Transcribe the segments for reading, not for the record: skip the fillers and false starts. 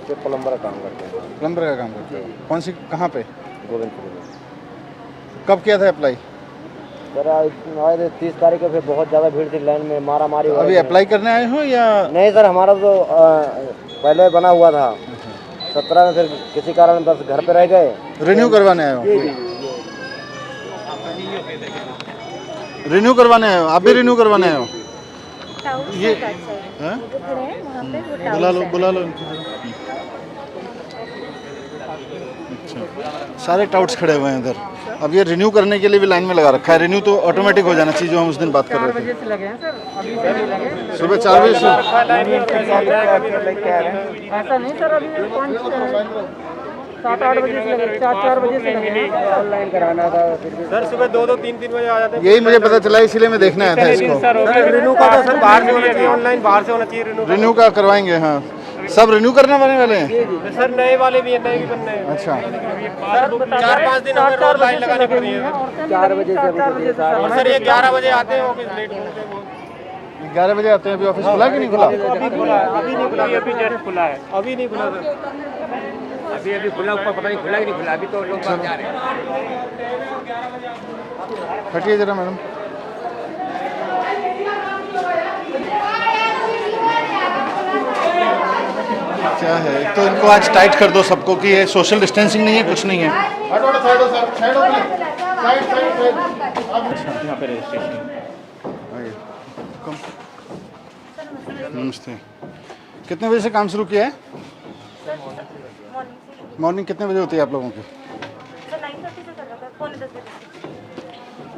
ये प्लम्बर का काम करते हैं। प्लम्बर का काम करते हो? कौन सी, कहाँ पे? गोविंदपुर में। कब किया था अप्लाई? सर आए थे 30 तारीख को, फिर बहुत ज़्यादा भीड़ थी लाइन में, मारा मारी। तो अभी अप्लाई करने आए हो या? नहीं सर, हमारा तो पहले बना हुआ था 17 में, फिर किसी कारण बस घर पे रह गए। रिन्यू करवाने आए हो? जी जी। रिन्यू करवाने आए हो? आप भी रिन्यू करवाने आए हो? ये हैं? बुला लो इनको जरा। अच्छा, सारे टाउट्स खड़े हुए हैं इधर। अब ये रिन्यू करने के लिए भी लाइन में लगा रखा है। रिन्यू तो ऑटोमेटिक हो जाना चाहिए, जो हम उस दिन बात कर रहे थे। सुबह 4 बजे से ऐसा नहीं सर, अभी 7-8 बजे से लगे, 4 बजे से लगे। ऑनलाइन कराना था सर, सुबह 2-3 बजे आ जाते हैं। यही मुझे पता चला, इसीलिए मैं देखने आया था इसको। रिन्यू का तो सर बाहर से होना चाहिए, ऑनलाइन बाहर से होना चाहिए रिन्यू। रिन्यू का करवाएंगे, हाँ। सब रिन्यू करने वाले हैं? सर नए वाले भी हैं, नए भी बनने हैं। अच्छा, 4-5 दिन हमें रोज लाइन लगानी पड़ रही है। 4 बजे से और सर ये 11 बजे आते हैं, ऑफिस लेट होते हैं बहुत। 11 बजे आते हैं। अभी ऑफिस खुला कि नहीं खुला? अभी खुला है, अभी नहीं खुला, अभी जस्ट खुला है, अभी नहीं खुला सर। अभी खुला, ऊपर पता नहीं खुला कि नहीं खुला, अभी तो लोग बाहर जा रहे हैं। हटिए जरा मैडम। क्या है, तो इनको आज टाइट कर दो सबको कि ये सोशल डिस्टेंसिंग नहीं है, कुछ नहीं है। यहाँ पे रजिस्ट्रेशन। नमस्ते। कितने बजे से काम शुरू किया है? मॉर्निंग कितने बजे होती है आप लोगों की? 9:30 से चल रहा था, पौने 10 बजे।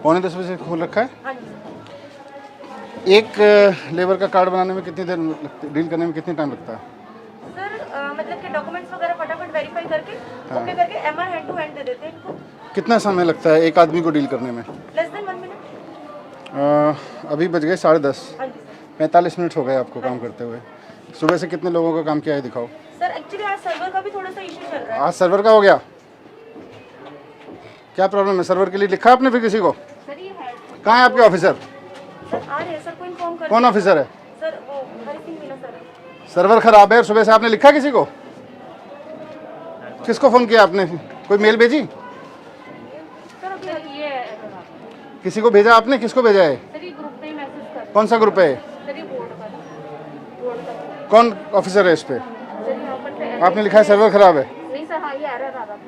पौने 10 बजे खोल रखा है। हाँ जी। एक लेबर का कार्ड बनाने में कितनी देर लगती, डील करने में कितनी टाइम लगता है? सर मतलब कि डॉक्यूमेंट्स वगैरह फटाफट वेरीफाई करके ओके करके एमआर हैंड टू हैंड दे देते हैं इनको। कितना समय लगता है एक आदमी को डील करने में? Less than 1 minute. अभी बज गए 10:30। हाँ जी 45 मिनट हो गए आपको काम करते हुए। सुबह से कितने लोगों का काम किया है दिखाओ। सर एक्चुअली आज सर्वर का भी थोड़ा सा इशू चल रहा है। आज सर्वर का हो गया? क्या प्रॉब्लम है? सर्वर के लिए लिखा आपने फिर किसी को? सर ये है, कहाँ है आपके ऑफिसर? सर आ रहे हैं सर को इन्फॉर्म कर। कौन ऑफिसर है? सर वो हरी सिंह मीना सर। सर्वर खराब है और सुबह से आपने लिखा किसी को? किसको फ़ोन किया आपने? कोई मेल भेजी? सर अभी ये किसी को भेजा आपने? किसको भेजा है? सर ये ग्रुप पे ही मैसेज कर। कौन सा ग्रुप है? सर ये बोर्ड का। कौन ऑफिसर है इस पे? सर यहाँ पर आपने लिखा है सर्वर खराब है। नहीं सर, हाँ ये एरर आ रहा था ना,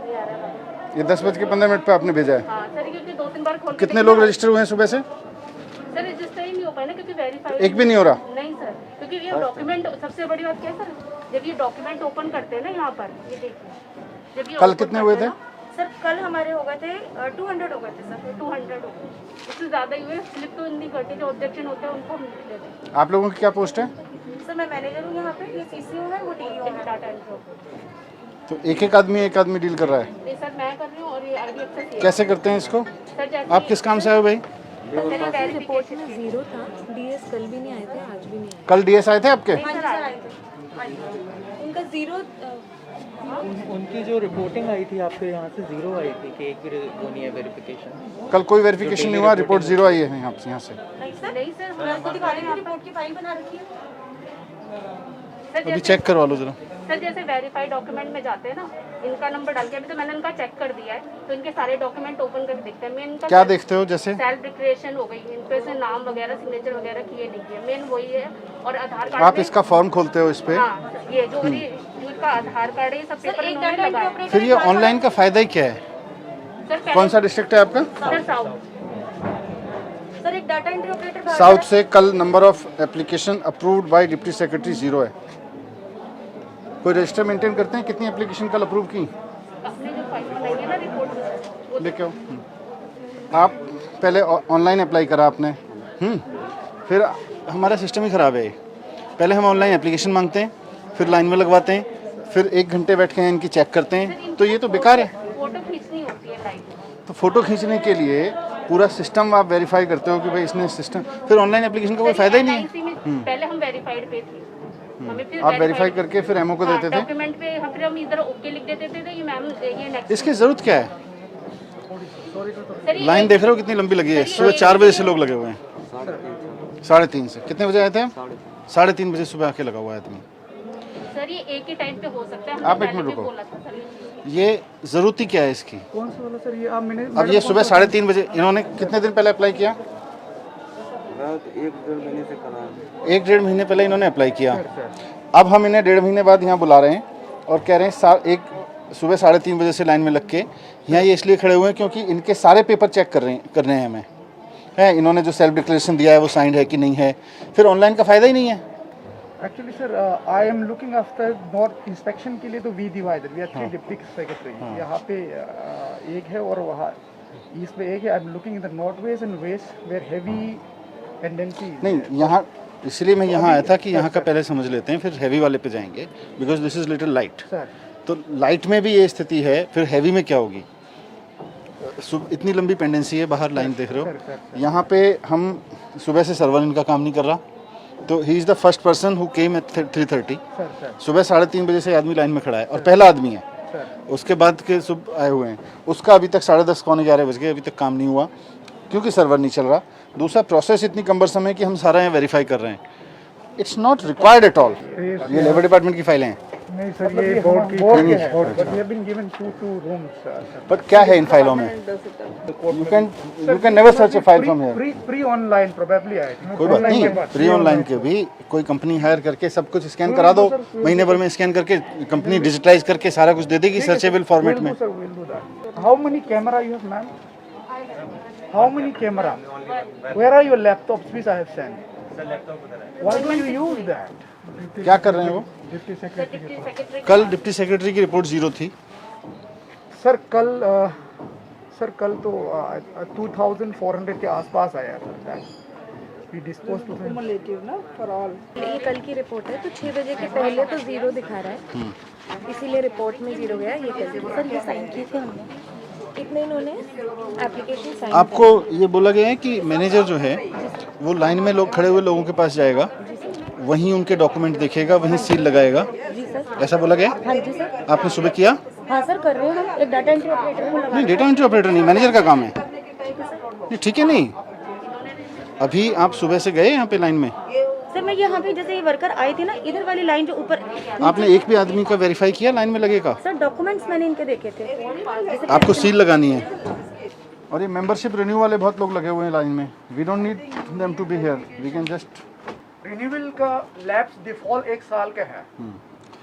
ये एरर आ रहा था। ये 10:15 पे आपने भेजा है। हाँ सर, क्योंकि 2-3 बार खोल के कितने लोग रजिस्टर हुए हैं सुबह से? सर रजिस्टर ही नहीं हो पाया ना, क्योंकि वेरीफाइड एक भी नहीं हो रहा? नहीं सर, क्योंकि ये डॉक्यूमेंट, सबसे बड़ी बात क्या है सर, जब ये डॉक्यूमेंट ओपन करते हैं ना यहाँ पर, ये देखिए जब ये कल open कितने हुए करते हैं थे? ना, सर कल हमारे हो गए थे 200 हो गए थे सर, 200 हो गए, उससे ज़्यादा ही हुए। स्लिप तो नहीं करते, जो ऑब्जेक्शन होते हैं उनको हम लिख लेते हैं। आप लोगों की क्या पोस्ट है? सर मैं मैनेजर हूँ यहाँ पे, ये सीसीओ है, वो डीईओ है, डाटा एंट्री। तो एक आदमी डील कर रहा है। नहीं सर मैं कर रही हूँ, और ये आईडी एक्सेस कैसे करते हैं इसको? सर जैसे आप किस काम से आए हो भाई? रिपोर्ट में 0 था। डीएस कल भी नहीं आए थे, आज भी नहीं आए। कल डीएस आए थे आपके? सर आए थे, उनका 0 उनकी जो रिपोर्टिंग आई थी आपके यहाँ से 0 आई थी कि एक भी वो नहीं है वेरिफिकेशन। कल कोई वेरिफिकेशन नहीं हुआ, रिपोर्ट 0 आई है यहाँ से। नहीं सर हमारे को दिखा रही है, रिपोर्ट की फाइल बना रखी है सर। अभी चेक करवा लो जरा। सर जैसे वेरीफाइड डॉक्यूमेंट में जाते हैं ना, इनका नंबर डाल के, अभी तो मैंने इनका चेक कर दिया है, तो इनके सारे डॉक्यूमेंट ओपन करके देखते हैं। मेन क्या देखते हो? जैसे सेल्फ डिक्लेरेशन हो गई, इन पे से नाम वगैरह सिग्नेचर वगैरह किए नहीं किए, मेन वही है। और आधार कार्ड आप इसका फॉर्म खोलते हो इस पे? हाँ, ये जो इनका आधार कार्ड है, ये सब पेपर इन्होंने लगाया। फिर ये ऑनलाइन का फायदा ही क्या है? सर कौन सा डिस्ट्रिक्ट है आपका? Sir south. सर एक डाटा एंट्री ऑपरेटर साउथ से कल number of application approved by deputy secretary 0 है। कोई रजिस्टर मेंटेन करते हैं कितनी एप्लीकेशन कल अप्रूव की? अपने जो फाइल बनाई है ना रिपोर्ट, वो लेके आओ। आप पहले ऑनलाइन अप्लाई करा आपने, फिर हमारा सिस्टम ही ख़राब है। पहले हम ऑनलाइन एप्लीकेशन मांगते हैं, फिर लाइन में लगवाते हैं, फिर 1 घंटे बैठ के इनकी चेक करते हैं, तो ये तो बेकार है। फोटो खींचनी होती है लाइव। तो फ़ोटो खींचने के लिए पूरा सिस्टम आप वेरीफाई करते हो कि भाई इसने सिस्टम, फिर ऑनलाइन एप्लीकेशन का कोई फ़ायदा ही नहीं है। पहले हम वेरीफाइड पे थे, हमें फिर आप वेरीफाई करके फिर एमओ को देते थे। डॉक्यूमेंट पे हम फिर हम इधर ओके लिख देते थे, ये मैम ये नेक्स्ट। इसकी ज़रूरत क्या है? सर ये लाइन देख रहे हो कितनी लंबी लगी है? सुबह 4 बजे से लोग लगे हुए हैं। 3:30 से। कितने बजे आए थे? 3:30 बजे सुबह आके लगा हुआ है आदमी। सर ये एक ही टाइम पे हो सकता है, आप एक मिनट रुको, ये ज़रूरत ही क्या है इसकी? कौन सा वाला सर ये आप मैंने अब ये सुबह 3:30 बजे इन्होंने कितने दिन पहले अप्लाई किया? 1-1.5 महीने से करा। 1-1.5 महीने पहले इन्होंने अप्लाई किया। अब हम इन्हें 1.5 महीने बाद यहाँ बुला रहे हैं और कह रहे हैं सुबह 3:30 बजे से लाइन में लग के यहाँ ये इसलिए खड़े हुए हैं क्योंकि इनके सारे पेपर चेक करने हैं हमें, है इन्होंने जो सेल्फ डिक्लेरेशन दिया है वो साइंड है कि नहीं है, फिर ऑनलाइन का फ़ायदा ही नहीं है। Actually sir I am looking after north inspection के लिए तो we divided we are 3 deputy secretary, यहाँ पे एक है और वहाँ ईस्ट में एक है। I am looking in the north west and west where heavy tendency नहीं यहाँ इसलिए मैं यहाँ आया था कि यहाँ का पहले समझ लेते हैं, फिर हैवी वाले पे जाएंगे because this is little light. Sir तो लाइट में भी ये स्थिति है, फिर हैवी में क्या होगी? इतनी लंबी पेंडेंसी है, बाहर लाइन देख रहे हो। यहाँ पे हम सुबह से सर्वर इनका काम नहीं कर रहा, तो he is the first person who came at 3:30। सुबह 3:30 बजे से आदमी लाइन में खड़ा है और पहला आदमी है। उसके बाद के सुबह आए हुए हैं, उसका अभी तक 10:30 पौने 11 बज गए, अभी तक काम नहीं हुआ क्योंकि सर्वर नहीं चल रहा। दूसरा प्रोसेस इतनी कम्बरसम है कि हम सारा यहाँ वेरीफाई कर रहे हैं। It's not required at all. ये लेबर डिपार्टमेंट की फाइलें हैं। नहीं सर ये बोर्ड की है, but we have been given 2 rooms sir. But क्या है इन फाइलों में? You can never search a file from here. Pre online probably I think. कोई बात नहीं, प्री ऑनलाइन के भी कोई कंपनी हायर करके सब कुछ स्कैन करा दो, महीने भर में स्कैन करके कंपनी डिजिटाइज करके सारा कुछ दे देगी सर्चेबल फॉर्मेट में। How many camera you have ma'am? How many camera? Where are your laptops which I have sent? Why do you use that? क्या कर रहे हैं वो? डिप्टी सेक्रेटरी कल डिप्टी सेक्रेटरी की रिपोर्ट 0 थी। सर कल तो 2400 के आसपास आया sir. We dispose to cumulative ना फॉर ऑल। ये कल की रिपोर्ट है, तो 6 बजे के पहले तो 0 दिखा रहा है, इसीलिए रिपोर्ट में 0 गया। ये कल सर ये साइन किए थे हमने, इतने इन्होंने एप्लीकेशन साइन। आपको ये बोला गया है कि मैनेजर जो है वो लाइन में लोग खड़े हुए लोगों के पास जाएगा, वहीं उनके डॉक्यूमेंट देखेगा, वहीं सील लगाएगा, जी सर। ऐसा बोला गया? हाँ जी सर। आपने सुबह किया? हाँ सर कर रहे हैं हम, एक डाटा एंट्री ऑपरेटर को लगा। नहीं, डेटा एंट्री ऑपरेटर नहीं, मैनेजर का काम है। नहीं ठीक है, नहीं अभी आप सुबह से गए यहाँ पे लाइन में? सर मैं यहाँ पे जैसे ये वर्कर आए थे ना, इधर वाली लाइन जो ऊपर, आपने एक भी आदमी का वेरीफाई किया लाइन में लगेगा? सर डॉक्यूमेंट्स मैंने इनके देखे थे। जैसे आपको सील लगानी है। और ये मेंबरशिप रिन्यू वाले बहुत लोग लगे हुए हैं लाइन में। We don't need them to be here, we can just. Renewal का लैप्स डिफॉल्ट 1 साल का है।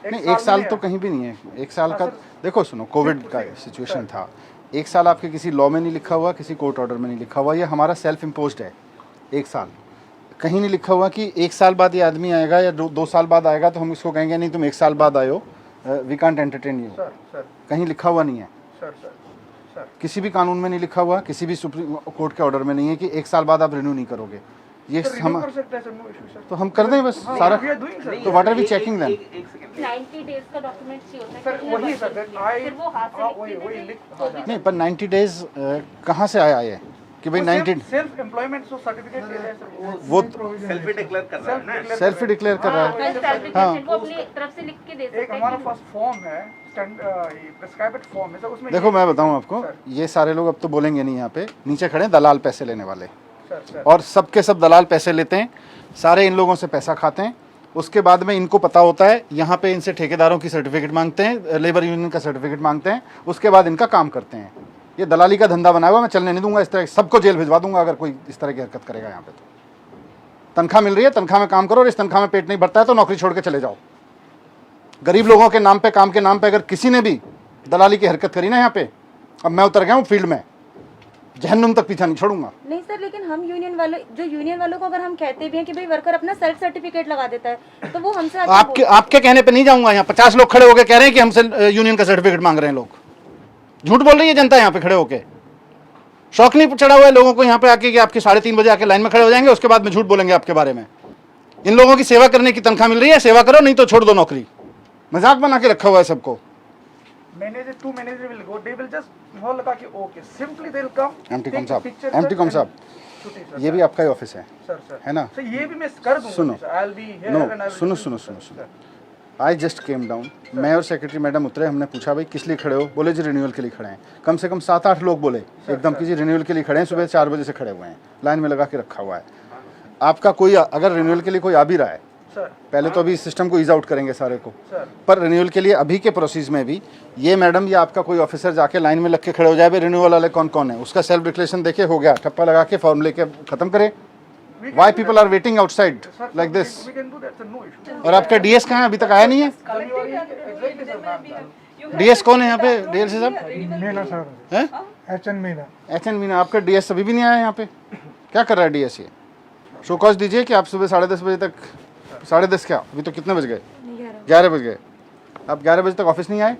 नहीं 1 साल तो कहीं भी नहीं है। 1 साल का देखो, सुनो कोविड का सिचुएशन था, 1 साल आपके किसी लॉ में नहीं लिखा हुआ, किसी कोर्ट ऑर्डर में नहीं लिखा हुआ, ये हमारा सेल्फ इम्पोज्ड है। 1 साल कहीं नहीं लिखा हुआ कि 1 साल बाद ये आदमी आएगा या 2 साल बाद आएगा तो हम इसको कहेंगे नहीं तुम 1 साल बाद आयो, वी कांट एंटरटेन यू। कहीं लिखा हुआ नहीं है। किसी भी कानून में नहीं लिखा हुआ, किसी भी सुप्रीम कोर्ट के ऑर्डर में नहीं है कि 1 साल बाद आप रिन्यू नहीं करोगे। ये हम तो हम कर दें बस सारा। तो what are we checking then? 90 days का डॉक्यूमेंट चाहिए होता है। सर वही सर फिर वो हाथ से लिख के दे नहीं पर 90 डेज कहाँ से आया है कि भाई 90 सेल्फ एम्प्लॉयमेंट सर्टिफिकेट है सर, वो सेल्फ डिक्लेयर कर रहा है। सेल्फ डिक्लेयर कर रहा है। एप्लीकेशन को अपनी तरफ से लिख के दे सकते एक हमारा पास फॉर्म है, प्रिस्क्राइब्ड फॉर्म है सर, उसमें देखो मैं बताऊं आपको, ये सारे लोग अब तो बोलेंगे नहीं, यहाँ पे नीचे खड़े हैं दलाल पैसे लेने वाले, और सब के सब दलाल पैसे लेते हैं, सारे इन लोगों से पैसा खाते हैं। उसके बाद में इनको पता होता है, यहाँ पे इनसे ठेकेदारों की सर्टिफिकेट मांगते हैं, लेबर यूनियन का सर्टिफिकेट मांगते हैं, उसके बाद इनका काम करते हैं। ये दलाली का धंधा बनाया हुआ, मैं चलने नहीं दूंगा। इस तरह सबको जेल भिजवा दूंगा अगर कोई इस तरह की हरकत करेगा यहाँ पे। तो तनख्वाह मिल रही है, तनख्वाह में काम करो, और इस तनख्वाह में पेट नहीं भरता है तो नौकरी छोड़ के चले जाओ। गरीब लोगों के नाम पे, काम के नाम पे अगर किसी ने भी दलाली की हरकत करी ना यहाँ पे, अब मैं उतर गया हूँ फील्ड में, जहन्नुम तक पीछा नहीं छोड़ूंगा। नहीं सर, लेकिन हम यूनियन वालों को अगर हम कहते भी हैं कि भाई वर्कर अपना सेल्फ सर्टिफिकेट लगा देता है, तो वो हमसे आपके कहने पे नहीं जाऊंगा। यहाँ 50 लोग खड़े होकर कह रहे हैं कि हमसे यूनियन का सर्टिफिकेट मांग रहे हैं लोग। झूठ बोल रही है जनता यहाँ पे खड़े होके। शौक नहीं चढ़ा हुआ है लोगों को यहाँ पे आके कि आपके 3:30 बजे आके लाइन में खड़े हो जाएंगे, उसके बाद में झूठ बोलेंगे आपके बारे में। इन लोगों की सेवा करने की तनख्वाह मिल रही है, सेवा करो, नहीं तो छोड़ दो नौकरी। मजाक बना के रखा हुआ है सबको। Manager to manager will go, they will just हो लगा कि okay, simply they will come. एमटी कॉम साहब, ये भी आपका ही ऑफिस है सर, है ना? सर ये भी मैं कर दूंगा। सुनो, I will be here and I सुनो सुनो सुनो सुनो, आई जस्ट केम डाउन। मैं और सेक्रेटरी मैडम उतरे, हमने पूछा भाई किस लिए खड़े हो? बोले जी रिन्यूअल के लिए खड़े हैं। कम से कम 7-8 लोग बोले एकदम कि जी रिन्यूअल के लिए खड़े हैं, सुबह 4 बजे से खड़े हुए हैं, लाइन में लगा के रखा हुआ है। आपका कोई अगर रिन्यूअल के लिए कोई आ भी रहा है पहले तो अभी सिस्टम को ईज आउट करेंगे सारे को, पर रिन्यूअल के लिए अभी के प्रोसेस में भी ये मैडम या आपका कोई ऑफिसर जाके लाइन में लग के खड़े हो जाए, रिन्यूअल वाले कौन कौन है, उसका सेल्फ डिक्लेरेशन देके हो गया, ठप्पा लगा के फॉर्म लेके खत्म करे। Why people are waiting outside like this. We can do that, sir. No issue. और आपका डीएस कहाँ है, अभी तक आया नहीं है? Exactly, sir, ma'am. डीएस कौन है यहाँ पे, डीएलसी साहब मीना सर, हैं? एचएन मीना। एचएन मीना, आपका डीएस अभी भी नहीं आया यहाँ पे, क्या कर रहा है डीएस? ये शो कॉज दीजिए कि आप सुबह 10:30 बजे तक, 10:30 क्या, अभी तो कितने बज गए, 11 बज गए, आप 11 बजे तक ऑफिस नहीं आए?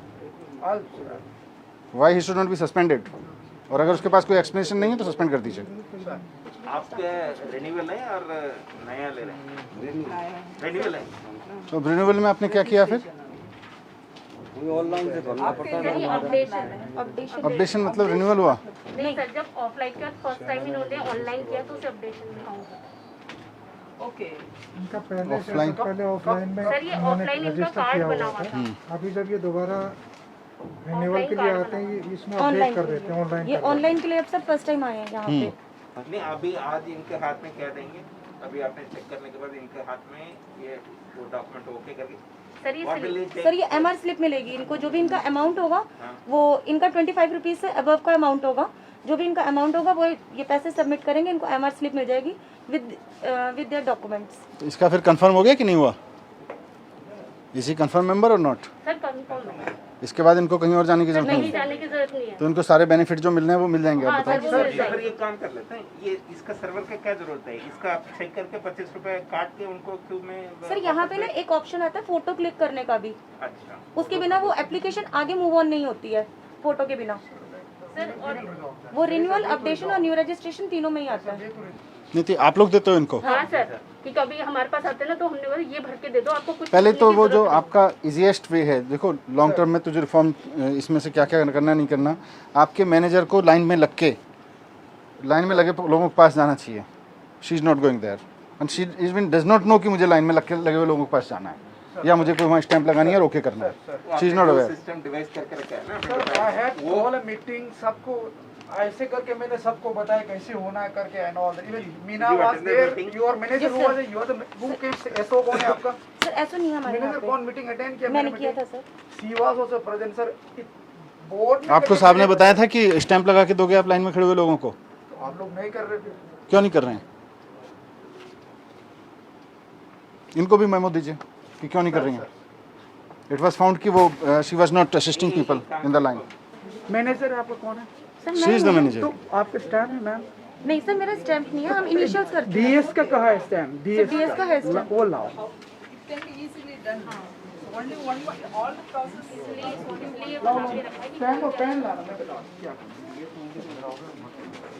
Why he should not be suspended? और अगर उसके पास कोई एक्सप्लेनेशन नहीं है तो सस्पेंड कर दीजिए। आपके रिन्यूअल है और नया ले रहे हैं? रिन्यूअल है। तो रिन्यूअल में आपने क्या किया फिर? ऑनलाइन से भरना पड़ता है। अपडेशन मतलब रिन्यूअल हुआ? नहीं सर, जब ऑफलाइन का फर्स्ट टाइम इन्होंने ऑनलाइन किया तो उसे अपडेशन में काउंट होगा। इनका पहले ऑफलाइन? पहले ऑफलाइन में सर ये ऑफलाइन इनका कार्ड बना हुआ था। अभी जब ये दोबारा रिन्यूअल के लिए आते हैं, ये इसमें अपडेट ऑनलाइन कर देते हैं ऑनलाइन। ये ऑनलाइन के लिए अब सब फर्स्ट टाइम आए हैं यहाँ पे। नहीं, अभी आज इनके हाथ में क्या देंगे, अभी आपने चेक करने के बाद इनके हाथ में ये वो डॉक्यूमेंट ओके करके सर ये एमआर स्लिप मिलेगी इनको, जो भी इनका अमाउंट होगा वो इनका 25 रुपीज़ से अबव का अमाउंट होगा, जो भी इनका अमाउंट होगा वो ये पैसे सबमिट करेंगे, इनको एमआर स्लिप मिल जाएगी विद देयर डॉक्यूमेंट्स। इसका फिर कंफर्म हो गया कि नहीं हुआ? इसी कंफर्म मेंबर और नॉट? सर कंफर्म है, इसके बाद इनको कहीं और जाने की जरूरत नहीं नहीं, जाने की जरूरत नहीं है। तो इनको सारे बेनिफिट जो मिलने हैं वो मिल जाएंगे। आप बताओ। सर ये काम कर लेते हैं, ये इसका सर्वर का क्या जरूरत है, इसका आप चेक करके 25 रुपए काट के उनको क्यों में। सर यहाँ पे ना एक ऑप्शन आता है फोटो क्लिक करने का भी, अच्छा, उसके बिना वो एप्लीकेशन आगे मूव ऑन नहीं होती है फोटो के बिना। सर और वो रिन्यूअल, अपडेशन और न्यू रजिस्ट्रेशन तीनों में ही आता है। नहीं थी आप लोग देते हो इनको? हाँ सर, कि कभी हमारे पास आते हैं ना तो हमने बोला ये भर के दे दो, आपको कुछ पहले करने तो की वो जो जरूरत नहीं। आपका इजीएस्ट वे है, देखो लॉन्ग टर्म में तुझे रिफॉर्म इसमें से क्या क्या करना नहीं करना, आपके मैनेजर को लाइन में लग के, लाइन में लगे लोगों के पास जाना चाहिए। She is not going there and she even does not know कि मुझे लाइन में लगे हुए लोगों के पास जाना है या मुझे कोई वहाँ स्टैंप लगानी है और ओके करना है। She is not aware. System device करके रखा है ना। Sir I had call a meeting, सबको ऐसे करके मैंने सबको बताया कैसे होना है करके and all. Even Meena You was attended there, meeting? Your manager who was your the who came SO कौन है आपका? सर ऐसा नहीं है हमारे यहाँ मैनेजर पे, कौन मीटिंग अटेंड किया? मैंने किया था sir. She was also present sir. Board आपको साहब ने बताया था कि स्टैंप लगा के दोगे आप लाइन में खड़े हुए लोगों को? तो आप लोग नहीं कर रहे थे। क्यों नहीं कर रहे हैं? इनको भी मेमो दीजिए कि क्यों नहीं कर रही हैं। इट वाज फाउंड कि वो she was not assisting people in the line. Manager आपका कौन है? Sir she is the manager. तो आपका स्टैम्प है मैम? नहीं सर मेरा स्टैम्प नहीं है, हम इनिशियल्स करते हैं। डीएस का कहाँ है स्टैम्प? डीएस का है स्टैम्प। वो लाओ। इसलिए बना के रखा है कि पेन और पेन लाना, मैं बता क्या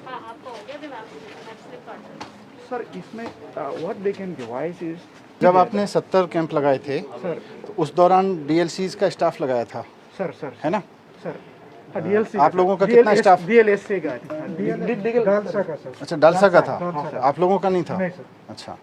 हाँ आपको हो गया, अभी मैं आपको देता हूँ, स्लिप काट दूँ। सर इसमें what they can device is. जब आपने 70 कैंप लगाए थे सर तो उस दौरान डीएलसीज का स्टाफ लगाया था, सर है ना? सर डीएलसी आप लोगों का कितना स्टाफ? डीएलएससी का डालसा का सर। अच्छा डालसा का था, आप लोगों का नहीं था? नहीं सर। अच्छा,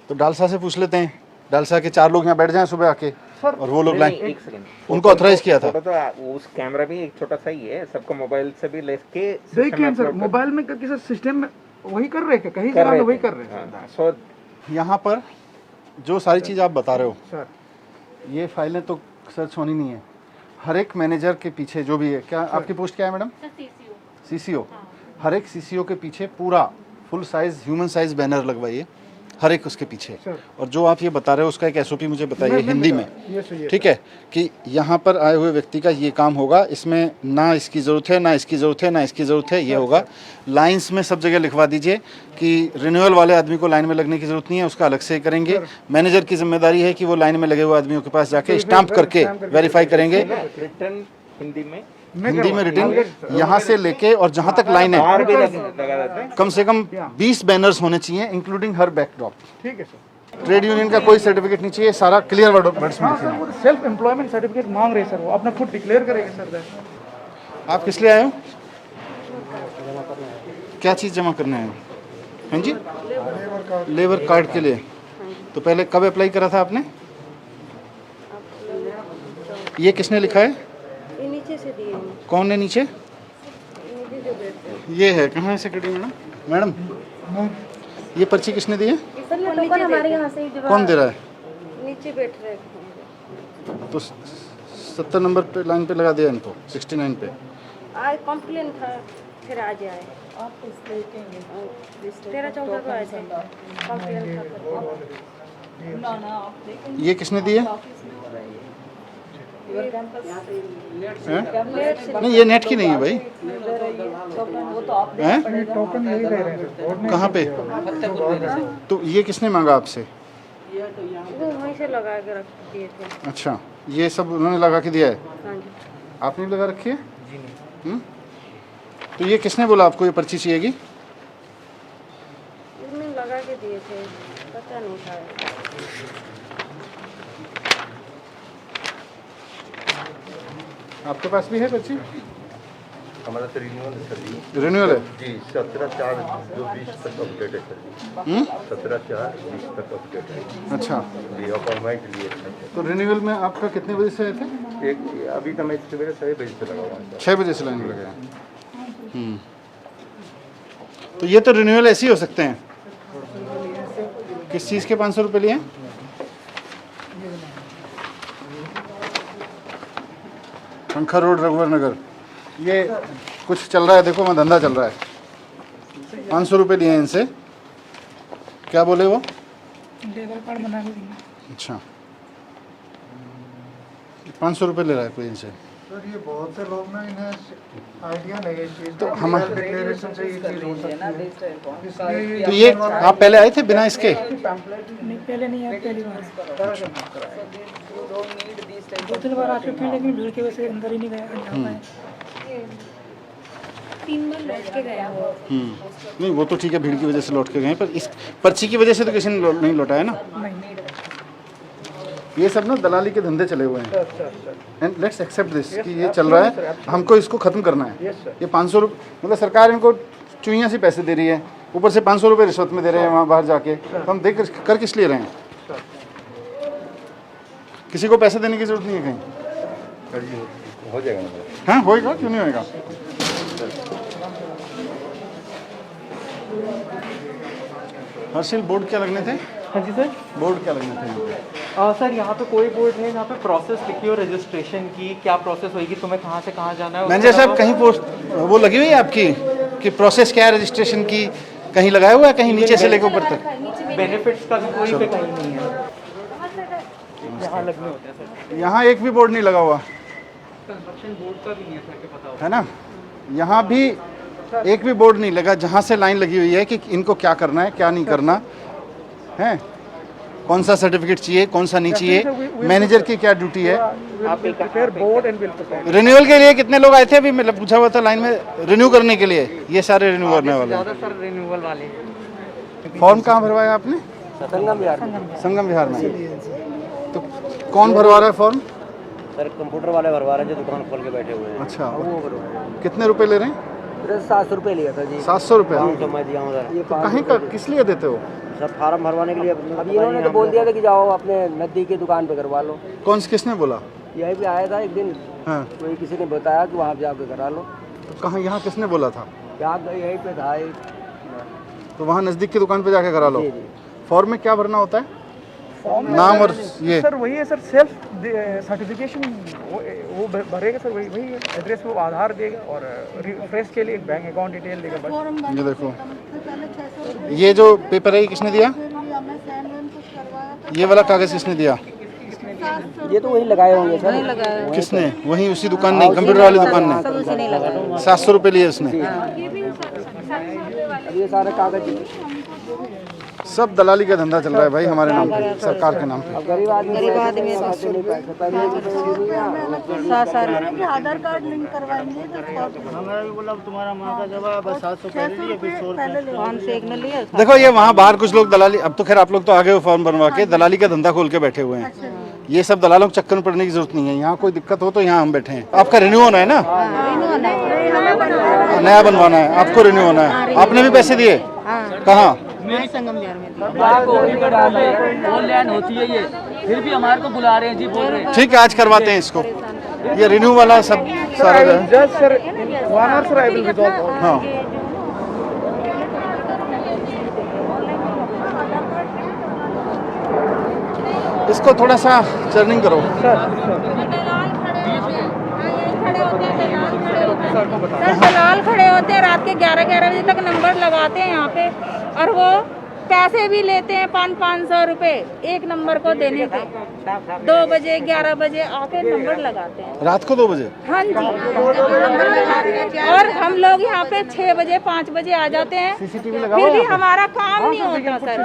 तो डालसा से पूछ लेते हैं, डालसा के 4 लोग यहाँ बैठ जाएं सुबह आके और वो लोग लाइन, एक सेकंड, उनको ऑथराइज किया था। फोटो तो उस कैमरा भी एक छोटा सा ही है, सबको मोबाइल से भी लेके देखिए सर मोबाइल में करके सर सिस्टम में वही कर रहे थे, कहीं से वही कर रहे थे सो यहाँ पर जो सारी चीज़ आप बता रहे हो, सर। ये फाइलें तो सर्च होनी नहीं है। हर एक मैनेजर के पीछे जो भी है, क्या आपकी पोस्ट क्या है मैडम? Sir CCO. सीसीओ। हर एक सीसीओ के पीछे पूरा full size human size banner लगवाइए हर एक उसके पीछे। और जो आप ये बता रहे हो उसका एक एसओपी मुझे बताइए हिंदी में, ठीक है, कि यहाँ पर आए हुए व्यक्ति का ये काम होगा, इसमें ना इसकी ज़रूरत है, ना इसकी ज़रूरत है, ना इसकी ज़रूरत है, ये होगा। लाइंस में सब जगह लिखवा दीजिए कि रिन्यूअल वाले आदमी को लाइन में लगने की ज़रूरत नहीं है, उसका अलग से करेंगे। मैनेजर की जिम्मेदारी है कि वो लाइन में लगे हुए आदमियों के पास जाके स्टाम्प करके वेरीफाई करेंगे। रिटर्न हिंदी में रिटर्न यहाँ से लेके और जहाँ तक लाइन है बाहर भी लगा देते हैं। कम से कम 20 बैनर्स होने चाहिए इंक्लूडिंग हर बैकड्रॉप। ठीक है सर। ट्रेड यूनियन का कोई सर्टिफिकेट नहीं चाहिए, सारा क्लियर वर्ड्स में लिखना है। वो सेल्फ एम्प्लॉयमेंट सर्टिफिकेट मांग रहे सर, वो अपना खुद डिक्लेयर करेंगे सर। आप किस लिए आए हो? क्या चीज़ जमा करने आए हो? हाँ जी, लेबर कार्ड के लिए। तो पहले कब अप्लाई करा था आपने? ये किसने लिखा है? नीचे से दिए हैं। कौन है नीचे? ये है, कहाँ है सेक्रेटरी मैडम? मैडम ये पर्ची किसने दी है? ये सर ये टोकन हमारे यहाँ से ही कौन दे रहा है? नीचे बैठ रहे हैं। तो 70 नंबर पे लाइन पे लगा दिया इनको, 69 पे। आज कंप्लेन था, फिर आज आए। 13-14 को आए थे, कंप्लेन था। ये किसने दिए? हैं? नहीं ये नेट की नहीं है भाई। हैं? टोकन यही दे रहे हैं। कहाँ पे? तो ये किसने मांगा आपसे? वो वहीं से लगा के रख दिए थे। अच्छा, ये सब उन्होंने लगा के दिया है? हाँ जी। आपने भी लगा रखी है? जी नहीं। तो ये किसने बोला आपको ये पर्ची चाहिएगी? उसने लगा के दिए थे, पता नहीं था। आपके पास भी है पर्ची? हमारा तो रिन्यूअल है सर जी। रिन्यूअल है? जी 17/4/20 तक अपडेट है सर जी। 17/4/20 तक अपडेट है अच्छा, जी। अपॉइंटमेंट लिए थे। तो रिन्यूअल में आपका कितने बजे से आए थे? एक अभी तो मैं सवेरे 6 बजे से लगा हुआ हूँ सर। 6 बजे से लाइन में लगे हैं। तो ये तो रिन्यूअल ऐसे ही हो सकते हैं। किस चीज़ के 500 रुपये लिए? पंखा रोड रघुवर नगर। ये कुछ चल रहा है, देखो मैं धंधा चल रहा है। 500 रुपये लिए हैं इनसे। क्या बोले वो? लेबर कार्ड बना के दिए। अच्छा, 500 रुपये ले रहा है कोई इनसे। सर ये बहुत से लोग ना इन्हें आइडिया नहीं है इस चीज़ तो का। हम डिक्लेरेशन से ये चीज़ हो सकती है। इसलिए तो ये आप पहले आए थे बिना इसके? नहीं पहले नहीं आया, पहली बार 2-3 बार आ चुके हैं, लेकिन भीड़ की वजह से अंदर ही नहीं गया। 3 बार लौट के गया वो। नहीं वो तो ठीक है, भीड़ की वजह से लौट के गए, पर इस पर्ची की वजह से तो किसी ने नहीं लौटाया ना। ये सब ना दलाली के धंधे चले हुए हैं। एंड लेट्स एक्सेप्ट दिस कि ये चल रहा है, हमको इसको ख़त्म करना है। ये 500 रुपये मतलब सरकार इनको चुईयाँ से पैसे दे रही है, ऊपर से 500 रुपये रिश्वत में दे रहे हैं वहाँ बाहर जाके। तो हम देख कर किस लिए रहे हैं? किसी को पैसे देने की जरूरत नहीं है कहीं। सर जी हो जाएगा ना? हाँ होएगा, क्यों नहीं होएगा? हर्षिल बोर्ड क्या लगने थे? हाँ जी सर। बोर्ड क्या लगने थे यहाँ पे? सर यहाँ पे कोई बोर्ड है, यहाँ पे प्रोसेस लिखी हो रजिस्ट्रेशन की, क्या प्रोसेस होगी, तुम्हें कहाँ से कहाँ जाना है। मैनेजर साहब कहीं पोस्ट वो लगी हुई है आपकी कि प्रोसेस क्या है रजिस्ट्रेशन की? कहीं लगाया हुआ है कहीं नीचे से लेकर ऊपर तक? बेनिफिट्स का भी कोई पे कहीं नहीं है। यहाँ लगने होते हैं सर। यहाँ एक भी बोर्ड नहीं लगा हुआ कंस्ट्रक्शन बोर्ड का भी नहीं है सर के पता है ना। यहाँ भी एक भी बोर्ड नहीं लगा जहाँ से लाइन लगी हुई है कि इनको क्या करना है क्या नहीं करना है, कौन सा सर्टिफिकेट चाहिए कौन सा नहीं चाहिए, मैनेजर की क्या ड्यूटी है। रिन्यूअल के लिए कितने लोग आए थे? अभी मतलब पूछा हुआ था लाइन में रिन्यू करने के लिए। ये सारे रिन्यू करने वाले हैं। सर रिन्यूअल वाले। फॉर्म कहाँ भरवाया आपने? संगम बिहार में। संगम विहार में। तो कौन भरवा रहा है फॉर्म? सर कंप्यूटर वाले भरवा रहे हैं जो दुकान खोल के बैठे हुए हैं। अच्छा, कितने रुपए ले रहे हैं? 700 रुपये लिया था जी। 700 रुपये? तो मैं दिया हूँ सर। कहीं का किस लिए देते हो? सर फार्म भरवाने के लिए। अब इन्होंने तो बोल दिया था कि जाओ अपने नज़दीक की दुकान पे करवा लो। किसने बोला? यहीं पे आया था एक दिन, हाँ, कोई किसी ने बताया कि वहाँ जाके करा लो। तो कहाँ यहाँ किसने बोला था? यहाँ यहीं पे था एक। तो वहाँ नज़दीक की दुकान पे जाके करा लो। जी जी। फॉर्म में क्या भरना होता है? नाम और ये सर वही है सर, सेल्फ सर्टिफिकेशन वो भरेगा सर, वही एड्रेस वो आधार देगा और रिफ्रेश के लिए एक बैंक अकाउंट डिटेल देगा बस। ये देखो, ये जो पेपर है ये किसने दिया? ये वाला कागज किसने दिया? ये तो वही लगाए होंगे सर। किसने? वही उसी दुकान ने, कंप्यूटर वाली दुकान ने। 700 रुपये लिए उसने। अब ये सारे कागज सब दलाली का धंधा चल रहा है भाई हमारे नाम पे, सरकार के नाम पे। अब गरीब आदमी पैसे आधार कार्ड लिंक करवाएंगे हमारा भी बोला तुम्हारा माँ का जवाब 700 पहले लिए फिर 100 रुपये। देखो ये वहाँ बाहर कुछ लोग दलाली, अब तो खैर आप लोग तो आगे हो फॉर्म बनवा के, दलाली का धंधा खोल के बैठे हुए हैं। ये सब दलालों के चक्कर में पड़ने की जरूरत नहीं है। यहाँ कोई दिक्कत हो तो यहाँ हम बैठे हैं। आपका रिन्यू होना है ना? नया बनवाना है आपको, रिन्यू होना है। आपने भी पैसे दिए? कहाँ? संगम बिहार में। ऑनलाइन होती है ये, फिर भी हमारे को बुला रहे हैं जी, बोल रहे हैं। ठीक है आज करवाते हैं इसको। ये रिन्यू वाला सब सारा जो है। Just sir 1 hour sir I will resolve. हाँ इसको थोड़ा सा टर्निंग करो। सर दलाल खड़े होते हैं रात के 11-11 बजे तक नंबर लगाते हैं यहाँ पे, और वो पैसे भी लेते हैं 500-500 रुपए एक नंबर को देने के। 2 बजे 11 बजे आके नंबर लगाते हैं रात को 2 बजे। हाँ जी, और हम लोग यहाँ पे 6 बजे 5 बजे आ जाते हैं, फिर भी हमारा काम नहीं होता सर।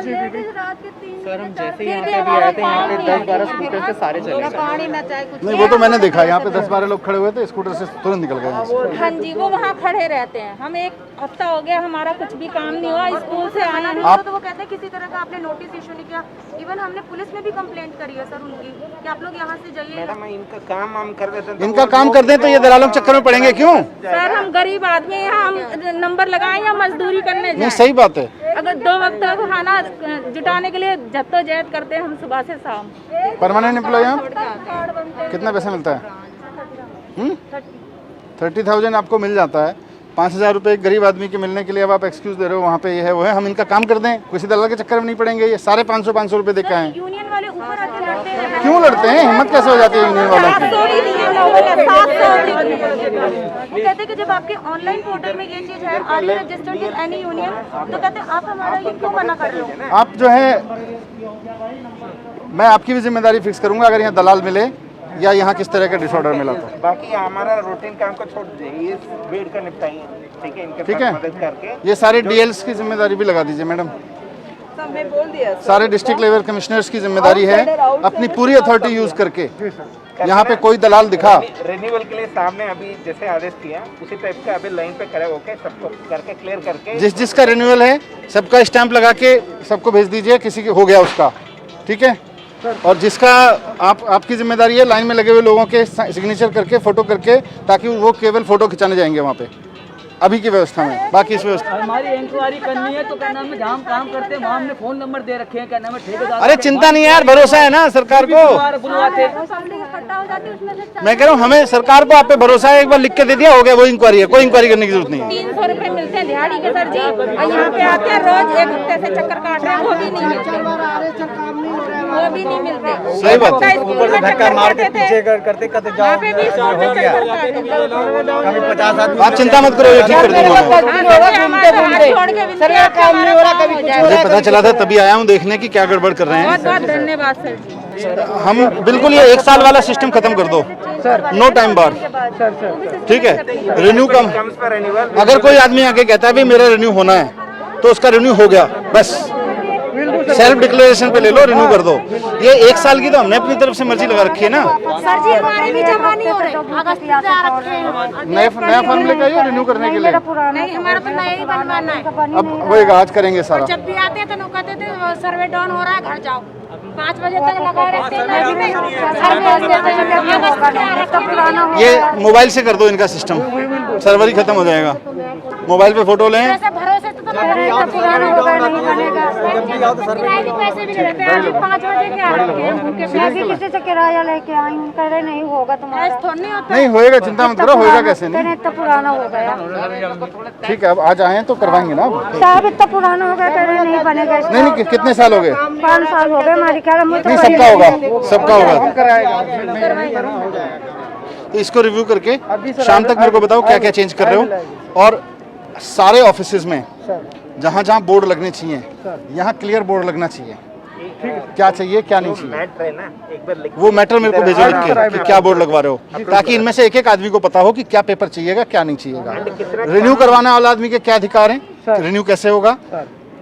सर हम जैसे ही यहाँ पे भी आए थे, यहाँ पे 10-12 स्कूटर से सारे चले गए। नहीं वो तो मैंने देखा, यहाँ पे 10-12 लोग खड़े हुए थे, स्कूटर से तुरंत निकल गए। हाँ जी, वो वहाँ खड़े रहते हैं। हम 1 हफ्ता हो गया, हमारा कुछ भी काम नहीं हुआ, स्कूल से आना नहीं। तो वो कहते हैं किसी तरह का आपने नोटिस इशू नहीं किया। इवन हमने पुलिस में भी कंप्लेंट करी है सर उनकी कि आप लोग यहाँ से जाइए। मैडम इनका काम हम कर देते हैं, इनका काम कर दें तो ये दलालों के चक्कर में पड़ेंगे क्यों? सर हम गरीब आदमी हैं, हम नंबर लगाएं या मजदूरी करने नहीं जाएं। सही बात है। अगर 2 वक्त का खाना जुटाने के लिए जद्दोजहद करते हैं हम सुबह से शाम। परमानेंट एम्प्लॉय आप कितना पैसा मिलता है? 30,000 आपको मिल जाता है। 5,000 रुपये एक गरीब आदमी के मिलने के लिए अब आप एक्सक्यूज दे रहे हो, वहाँ पे ये है वो है। हम इनका काम कर दें, किसी दलाल के चक्कर में नहीं पड़ेंगे। ये सारे 500 रुपये दे के आए। यूनियन वाले ऊपर आके लड़ते हैं। क्यों लड़ते हैं? हिम्मत कैसे हो जाती है यूनियन वालों की? वो कहते हैं कि जब आपके ऑनलाइन पोर्टल में ये चीज है, are you registered in any union, तो कहते हैं आप हमारा ये क्यों मना कर रहे हो? आप जो है, मैं आपकी भी जिम्मेदारी फिक्स करूंगा अगर यहाँ दलाल मिले या यहाँ किस तरह का डिसऑर्डर मिला तो। बाकी हमारा रूटीन काम को छोड़ दीजिए, ये भीड़ का निपटाइए, ठीक है? इनके ठीक साथ है, मदद करके ये सारे डीएल्स की जिम्मेदारी भी लगा दीजिए मैडम। सारे डिस्ट्रिक्ट लेवल कमिश्नर्स की जिम्मेदारी है अपनी पूरी अथॉरिटी यूज करके यहाँ पे कोई दलाल दिखा। रिन्यूअल के लिए सामने अभी जैसे आदेश किया उसी टाइप का अभी लाइन पे खड़े होके सबको करके क्लियर करके जिसका रिन्यूअल है सबका स्टैंप लगा के सबको भेज दीजिए, किसी के हो गया उसका, ठीक है? और जिसका आपकी जिम्मेदारी है लाइन में लगे हुए लोगों के सिग्नेचर करके फोटो करके, ताकि वो केवल फोटो खिंचाने जाएंगे वहाँ पे अभी की व्यवस्था में। बाकी इस व्यवस्था हमारी इंक्वायरी करनी है तो क्या नाम है, जहाँ हम काम करते हैं वहाँ हमने फोन नंबर दे रखे हैं, क्या नाम है ठेकेदार। अरे चिंता नहीं है यार, भरोसा है ना सरकार को। मैं कह रहा हूँ हमें सरकार को आप पे भरोसा है, एक बार लिख के दे दिया हो गया, वो इंक्वायरी है, कोई इंक्वायरी करने की जरूरत नहीं है। 300 रुपए मिलते हैं दिहाड़ी के सर जी, और यहाँ पे आते हैं रोज 1 हफ्ते से चक्कर काट रहे हैं, वो भी नहीं मिलते, वो भी नहीं मिलते। सही बात है। ऊपर से धक्का मार के पीछे करते यहाँ पे भी आप चिंता मत करो, ये ठीक कर दूंगा। मुझे पता चला था तभी आया हूँ देखने की क्या गड़बड़ कर रहे हैं। बहुत बहुत धन्यवाद सर जी। हम बिल्कुल ये 1 साल वाला सिस्टम खत्म कर दो, नो टाइम बार, ठीक है? रिन्यू कम, अगर कोई आदमी आके कहता है भाई मेरा रिन्यू होना है तो उसका रिन्यू हो गया, बस सेल्फ डिक्लेरेशन पे ले लो, रिन्यू कर दो। ये 1 साल की तो हमने अपनी तरफ से मर्जी लगा रखी है ना। सर जी हमारे भी जमा नहीं हो रहे, अगस्त से आ रखे हैं। नया फॉर्म लेकर आइए रिन्यू करने के लिए। नहीं हमारा तो नया ही बनवाना है। अब वही आज करेंगे सारा। जब भी आते हैं तो लोग कहते थे सर्वे डाउन हो रहा है, घर जाओ। 5 बजे तक लगा रहते हैं। ये मोबाइल से कर दो इनका सिस्टम, सर्वर ही खत्म हो जाएगा। मोबाइल पे फोटो लें। भरोसे तो पुराना होगा, नहीं बनेगा। पैसे भी लेते हैं, अभी 5 बजे के आ रखे हैं। किसी से किराया लेके आई हूँ, कह रहे नहीं होगा तुम्हारा। नहीं होता, नहीं होएगा, चिंता मत करो, होएगा कैसे नहीं। इतना पुराना हो गया, ठीक है अब आज आए तो करवाएंगे ना। साहब इतना पुराना हो गया, कह रहे नहीं बनेगा। नहीं कितने साल हो गए? 5 साल हो गए हमारे ख्याल में। नहीं सबका होगा, सबका होगा। तो इसको रिव्यू करके शाम तक मेरे को बताओ क्या क्या चेंज कर रहे हो। और सारे ऑफिसेज में जहाँ जहाँ बोर्ड लगने चाहिए यहाँ क्लियर बोर्ड लगना चाहिए, क्या चाहिए क्या नहीं चाहिए। वो मैटर मेरे को भेजो लिख के कि क्या बोर्ड लगवा रहे हो, ताकि इनमें से एक आदमी को पता हो कि क्या पेपर चाहिएगा क्या नहीं चाहिएगा। रिन्यू करवाने वाला आदमी के क्या अधिकार है, रिन्यू कैसे होगा,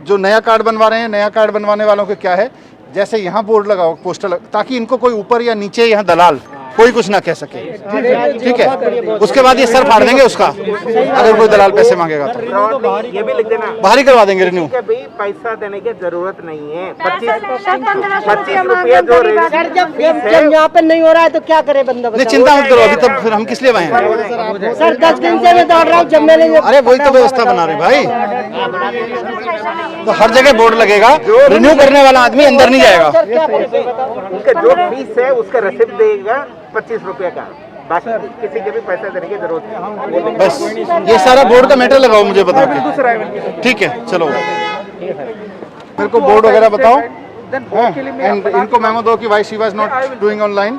जो नया कार्ड बनवा रहे हैं नया कार्ड बनवाने वालों के क्या है। जैसे यहाँ बोर्ड लगाओ, पोस्टर ताकि इनको कोई ऊपर या नीचे यहाँ दलाल कोई कुछ ना कह सके, ठीक है? उसके बाद ये सर फाड़ देंगे उसका, अगर कोई दलाल पैसे मांगेगा तो ये भी लिख देना, बाहर ही करवा देंगे रिन्यू। पैसा देने की जरूरत नहीं है। 25 रुपया रुपया जब यहाँ पे नहीं हो रहा है तो क्या करे बंदा? नहीं चिंता मत करो, अभी तब फिर हम किस लिए आए हैं? सर 10 दिन से मैं दौड़ रहा हूँ, जब मैंने अरे वही तो व्यवस्था बना रहे भाई, तो हर जगह बोर्ड लगेगा, रिन्यू करने वाला आदमी अंदर नहीं जाएगा। उनका जो फीस है उसका रसीद देगा 25 रुपया का, बाकी किसी के भी पैसा देने की जरूरत नहीं। बस ये सारा बोर्ड का मैटर लगाओ मुझे बता के, ठीक है? चलो मेरे को बोर्ड वगैरह बताओ, then both के लिए मैं एंड बना इनको मेमो दो कि why she was not doing online